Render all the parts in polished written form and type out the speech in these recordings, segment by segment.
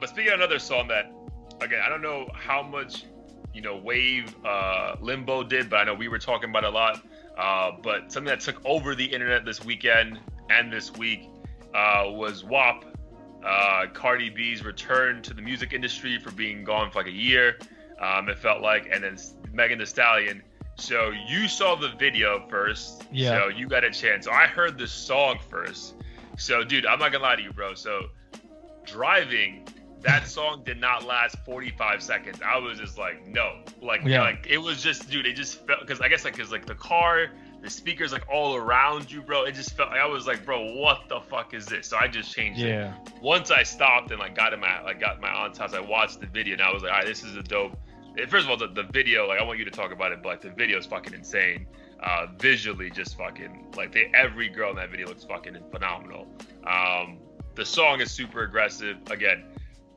But speaking of another song that, again, I don't know how much, Wave Limbo did, but I know we were talking about it a lot. But something that took over the internet this weekend and this week was WAP. Cardi B's return to the music industry for being gone for like a year, it felt like, and then Megan Thee Stallion. So you saw the video first, yeah. So you got a chance. So I heard the song first. So, dude, I'm not gonna lie to you, bro. So driving, that song did not last 45 seconds. I was just like, no, like it was just, dude, it just felt, because I guess because the car, the speakers like all around you, bro. It just felt like I was like, bro, what the fuck is this? So I just changed it. Once I stopped and got my aunt's house, I watched the video and I was like, all right, this is a dope. First of all, the video, I want you to talk about it, but the video is fucking insane. Visually, just fucking every girl in that video looks fucking phenomenal. The song is super aggressive. Again,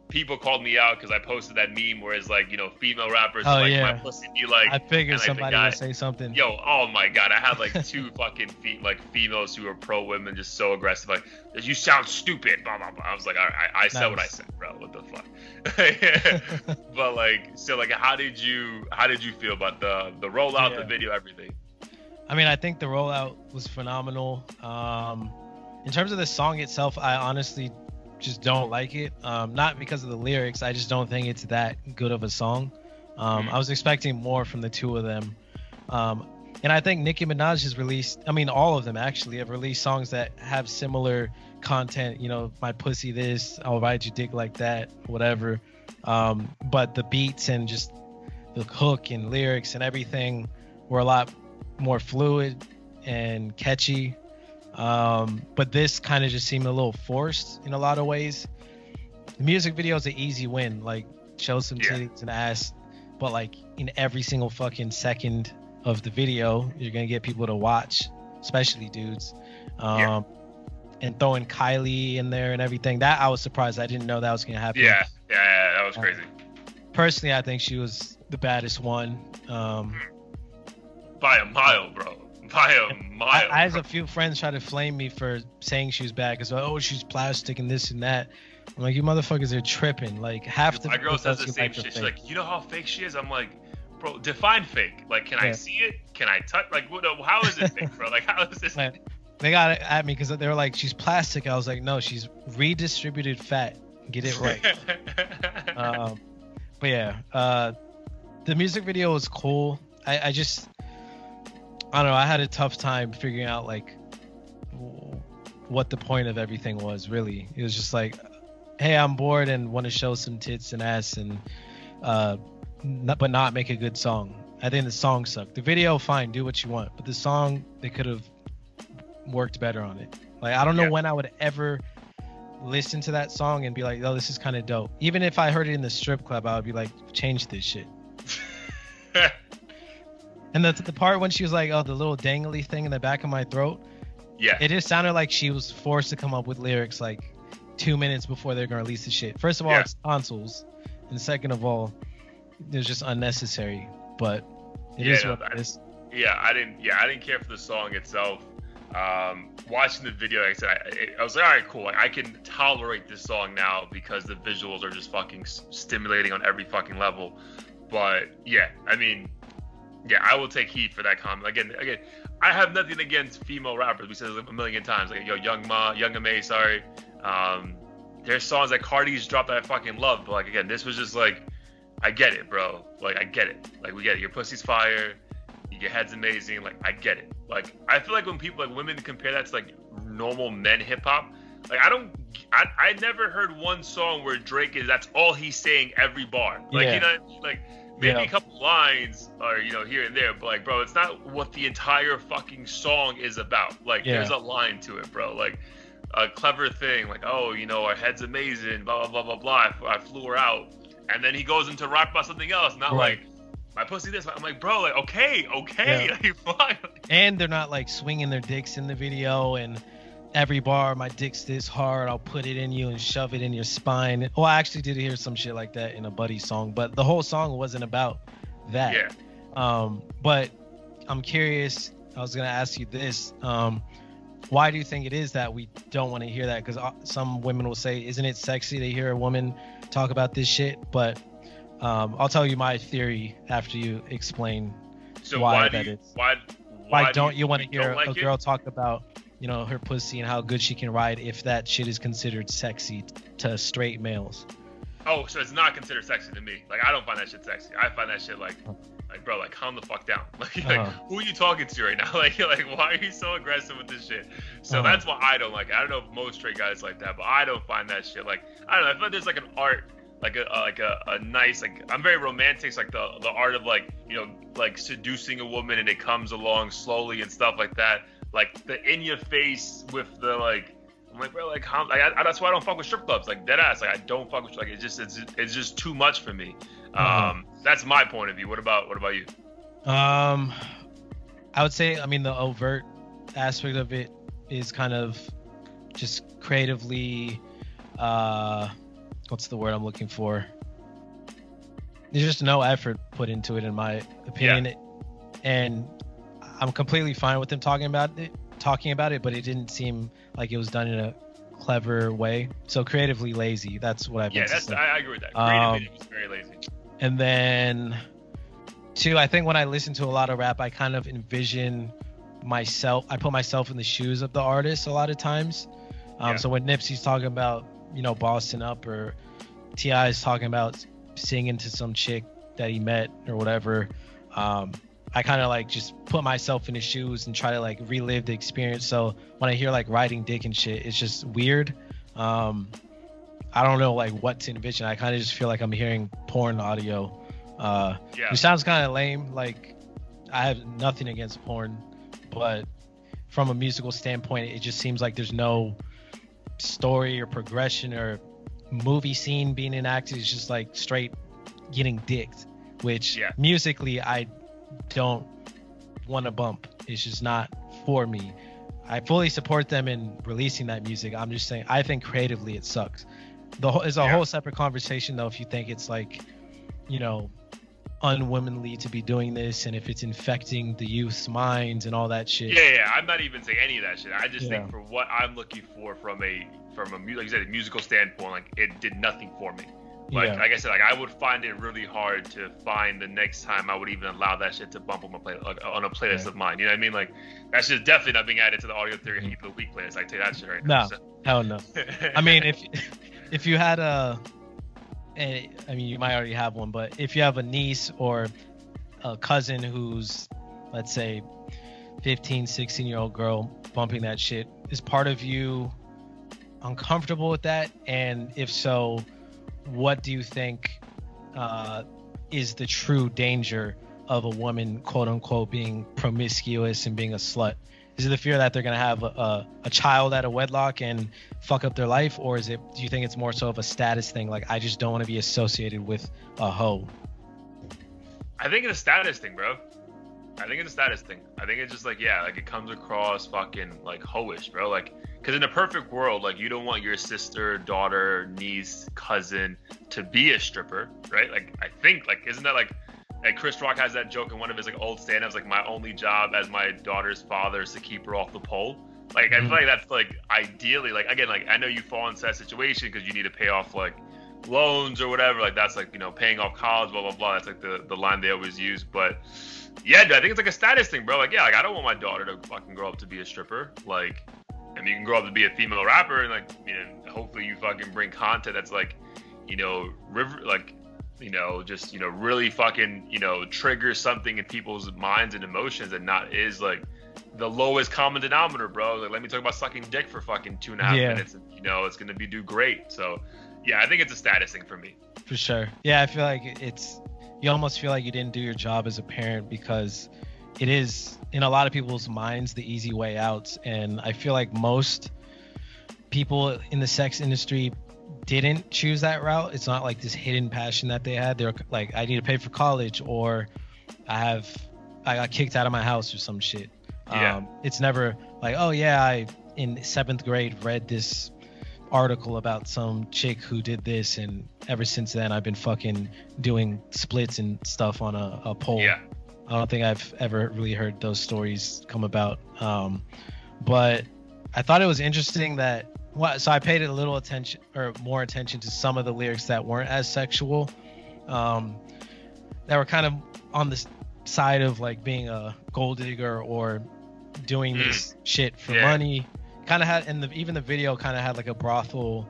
people called me out because I posted that meme where it's female rappers my pussy be like. I figured somebody would say something. Yo, oh my god, I had two fucking females who are pro women, just so aggressive, you sound stupid, blah blah blah. I was like, all right, I said what I said, bro. What the fuck? But so how did you feel about the rollout, the video, everything? I mean, I think the rollout was phenomenal. In terms of the song itself, I honestly just don't like it. Not because of the lyrics. I just don't think it's that good of a song. I was expecting more from the two of them. And I think Nicki Minaj has released, all of them actually have released songs that have similar content, my pussy this, I'll ride your dick like that, whatever. But the beats and just the hook and lyrics and everything were a lot more fluid and catchy. But this kind of just seemed a little forced in a lot of ways. The music video is an easy win, show some titties and ass, but in every single fucking second of the video, you're gonna get people to watch, especially dudes. And throwing Kylie in there and everything, that I was surprised. I didn't know that was gonna happen. Yeah, that was crazy. Personally, I think she was the baddest one. By a mile, bro. By a mile. I had a few friends try to flame me for saying she was bad because she's plastic and this and that. I'm like, you motherfuckers are tripping. Half the my girl says the same shit. She's like, you know how fake she is? I'm like, bro, define fake. Can I see it? Can I touch? How is it fake, bro? How is this? They got it at me because they were like, she's plastic. I was like, no, she's redistributed fat. Get it right. But yeah, the music video was cool. I don't know. I had a tough time figuring out what the point of everything was. Really, it was just hey, I'm bored and want to show some tits and ass and but not make a good song. I think the song sucked. The video, fine, do what you want, but the song, they could have worked better on it. I don't know when I would ever listen to that song and be like, oh, this is kind of dope. Even if I heard it in the strip club, I would be like, change this shit. And the part when she was like, oh, the little dangly thing in the back of my throat. Yeah. It just sounded like she was forced to come up with lyrics 2 minutes before they're going to release the shit. First of all, it's tonsils. And second of all, it's just unnecessary. But it is what it is. Yeah, I didn't care for the song itself. Watching the video, like I said, I was like, all right, cool. I can tolerate this song now because the visuals are just fucking stimulating on every fucking level. But I will take heat for that comment. Again, I have nothing against female rappers. We said it a million times. Young M.A, sorry. There's songs that Cardi's dropped that I fucking love. But again, this was just I get it, bro. I get it. We get it. Your pussy's fire. Your head's amazing. I get it. I feel when people, women compare that to normal men hip hop. I never heard one song where Drake that's all he's saying every bar. You know what I mean? Maybe a couple lines are, here and there, but bro, it's not what the entire fucking song is about. There's a line to it, bro. A clever thing, our head's amazing, blah, blah, blah, blah, blah. I flew her out. And then he goes into rap about something else, not my pussy this. I'm like, bro, okay. Fine. And they're not swinging their dicks in the video and every bar, my dick's this hard, I'll put it in you and shove it in your spine. Well, I actually did hear some shit like that in a Buddy song, but the whole song wasn't about that. Yeah. But I'm curious, I was going to ask you this. why do you think it is that we don't want to hear that? Because some women will say, isn't it sexy to hear a woman talk about this shit? But I'll tell you my theory after you explain why that is. Why don't you want to hear a girl talk about, you know, her pussy and how good she can ride if that shit is considered sexy to straight males? Oh, so it's not considered sexy to me. Like, I don't find that shit sexy. I find that shit like bro, like, calm the fuck down. Like, who are you talking to right now? Like, why are you so aggressive with this shit? So that's why I don't like it. I don't know if most straight guys like that, but I don't find that shit like, I don't know. I feel like there's like an art, like a nice, like, I'm very romantic. It's like the art of like, you know, like seducing a woman and it comes along slowly and stuff like that. Like the in your face with the like, I'm like, bro, like, how, like that's why I don't fuck with strip clubs. Like, dead ass. Like, I don't fuck with, like, it's just too much for me. That's my point of view. What about you? I would say, I mean, the overt aspect of it is kind of just creatively, what's the word I'm looking for? There's just no effort put into it, in my opinion. Yeah. And I'm completely fine with them talking about it, but it didn't seem like it was done in a clever way. So creatively lazy. That's what I've been saying. I agree with that. Creatively, it was very lazy. And then, two, I think when I listen to a lot of rap, I kind of envision myself. I put myself in the shoes of the artist a lot of times. So when Nipsey's talking about, you know, bossing up, or T.I. is talking about singing to some chick that he met or whatever, I kind of like just put myself in his shoes and try to like relive the experience. So when I hear like riding dick and shit, it's just weird. I don't know like what to envision. I kind of just feel like I'm hearing porn audio. It sounds kind of lame. Like, I have nothing against porn, but from a musical standpoint, it just seems like there's no story or progression or movie scene being enacted. It's just like straight getting dicked, which musically I don't want to bump. It's just not for me. I fully support them in releasing that music. I'm just saying, I think creatively it sucks. It's a whole separate conversation though if you think it's like, you know, unwomanly to be doing this, and if it's infecting the youth's minds and all that shit. I'm not even saying any of that shit. I just think for what I'm looking for from a like you said, a musical standpoint, like, it did nothing for me. Like I said, like, I would find it really hard to find the next time I would even allow that shit to bump on my play, like, on a playlist of mine. You know what I mean? Like, that's just definitely not being added to the Audio Theory Heat of the Week playlist. I tell you that shit right now. No, hell no. I mean, if you had I mean, you might already have one, but if you have a niece or a cousin who's, let's say, 15, 16-year-old girl bumping that shit, is part of you uncomfortable with that? And if so, what do you think is the true danger of a woman, quote unquote, being promiscuous and being a slut? Is it the fear that they're going to have a child out of wedlock and fuck up their life? Or do you think it's more so of a status thing? Like, I just don't want to be associated with a hoe. I think it's a status thing, bro. I think it's a status thing. I think it's just like, like, it comes across fucking like hoish, bro. Like, because in a perfect world, like, you don't want your sister, daughter, niece, cousin to be a stripper, right? Like, I think, like, isn't that like Chris Rock has that joke in one of his like old stand-ups, like, my only job as my daughter's father is to keep her off the pole. Like, I feel like that's like ideally, like, again, like, I know you fall into that situation because you need to pay off like loans or whatever. Like, that's like, you know, paying off college, blah blah blah. That's like the line they always use. But yeah, dude, I think it's like a status thing, bro. Like, like, I don't want my daughter to fucking grow up to be a stripper. Like, I mean, you can grow up to be a female rapper, and like, you know, hopefully you fucking bring content that's like, you know, you know, just, you know, really fucking, you know, trigger something in people's minds and emotions, and not is like the lowest common denominator, bro. Like, let me talk about sucking dick for fucking 2.5 minutes, and, you know, it's gonna do great. So yeah, I think it's a status thing for me. For sure. Yeah, I feel like you almost feel like you didn't do your job as a parent, because it is, in a lot of people's minds, the easy way out. And I feel like most people in the sex industry didn't choose that route. It's not like this hidden passion that they had. They're like, I need to pay for college, or I got kicked out of my house or some shit. It's never like, oh yeah, I in 7th grade read this article about some chick who did this, and ever since then I've been fucking doing splits and stuff on a pole. I don't think I've ever really heard those stories come about. But I thought it was interesting that so I paid a little attention or more attention to some of the lyrics that weren't as sexual, that were kind of on the side of like being a gold digger or doing this shit for money. Kind of had, and even the video kind of had like a brothel,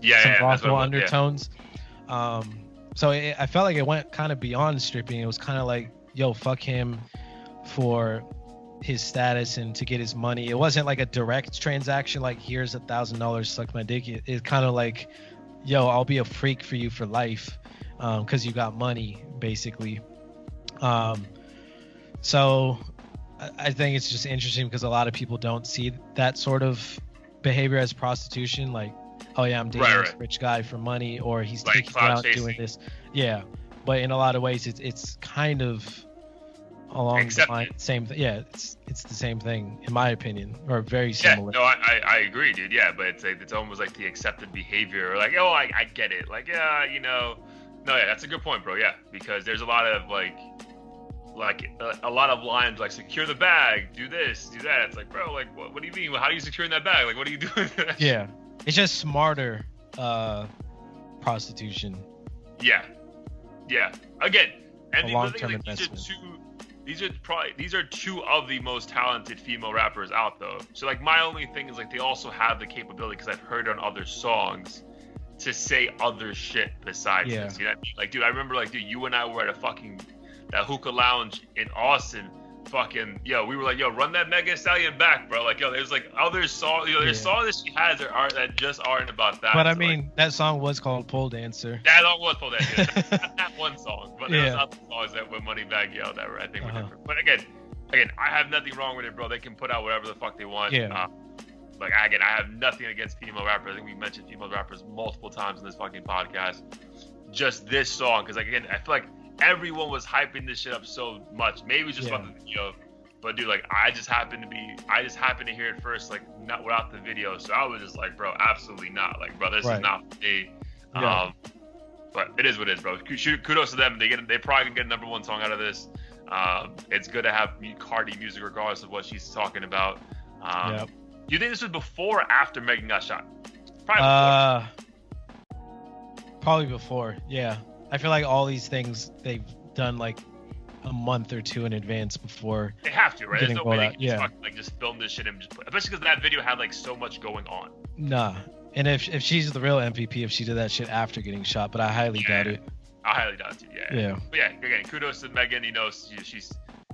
some brothel undertones. So I felt like it went kind of beyond stripping. It was kind of like, yo, fuck him for his status and to get his money. It wasn't like a direct transaction, like here's $1,000, suck my dick. It's kind of like, yo, I'll be a freak for you for life, because you got money, basically. So I think it's just interesting because a lot of people don't see that sort of behavior as prostitution. Like, oh yeah, I'm dating this rich guy for money, or he's like taking me out doing this. Yeah, but in a lot of ways, it's kind of along the line, same thing. Yeah, it's the same thing in my opinion, or very similar. Yeah, no, I agree, dude. Yeah, but it's like, it's almost like the accepted behavior. Like, oh, I get it. Like, yeah, you know. No, yeah, that's a good point, bro. Yeah, because there's a lot of like a lot of lines like secure the bag, do this, do that. It's like, bro, like what do you mean? How are you securing that bag? Like, what are you doing? Yeah, it's just smarter prostitution. Yeah. Again, and a long-term investment. These are two of the most talented female rappers out, though. So like, my only thing is like, they also have the capability, because I've heard on other songs, to say other shit besides this. You know what I mean? Like, dude, I remember like, dude, you and I were at that hookah lounge in Austin. Fucking, yo, we were like, yo, run that Megan Stallion back, bro. Like, yo, there's like other songs, you know, there's songs that she has that just aren't about that. But I mean, that song was called Pole Dancer. That song was Pole Dancer. Not that one song, but there's other songs that with Moneybagg Yo that were, I think, were different. But again, I have nothing wrong with it, bro. They can put out whatever the fuck they want. Yeah. Like, again, I have nothing against female rappers. I think we mentioned female rappers multiple times in this fucking podcast. Just this song, because like, again, I feel like everyone was hyping this shit up so much. Maybe it was just about the video, but dude, like, I just happened to hear it first, like, not without the video. So I was just like, bro, absolutely not. Like, bro, this is not for me. But it is what it is, bro. Kudos to them. They probably can get a #1 song out of this. It's good to have Cardi music regardless of what she's talking about. Do you think this was before or after Megan got shot? Probably before. Yeah. I feel like all these things they've done like a month or two in advance before. They have to, right? There's no way they can just film this shit and just put, especially because that video had like so much going on. Nah. And if she's the real MVP, if she did that shit after getting shot, but I highly doubt it. I highly doubt it too. Yeah. But yeah, again, kudos to Megan. You know,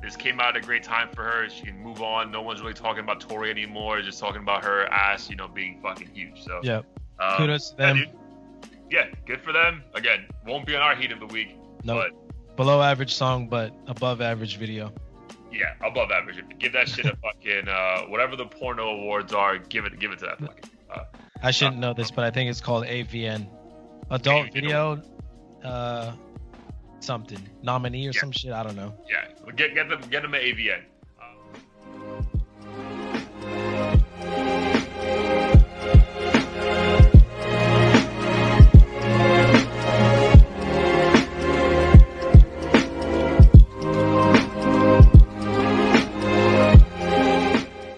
this came out at a great time for her. She can move on. No one's really talking about Tori anymore. Just talking about her ass, you know, being fucking huge. So kudos to them. Yeah, good for them. Again, won't be on our heat of the week. No, below average song, but above average video. Yeah, above average. Give that shit a fucking whatever the porno awards are. Give it to that fucking. I shouldn't know this, but I think it's called AVN, adult video, something nominee or some shit. I don't know. Yeah, get them an AVN.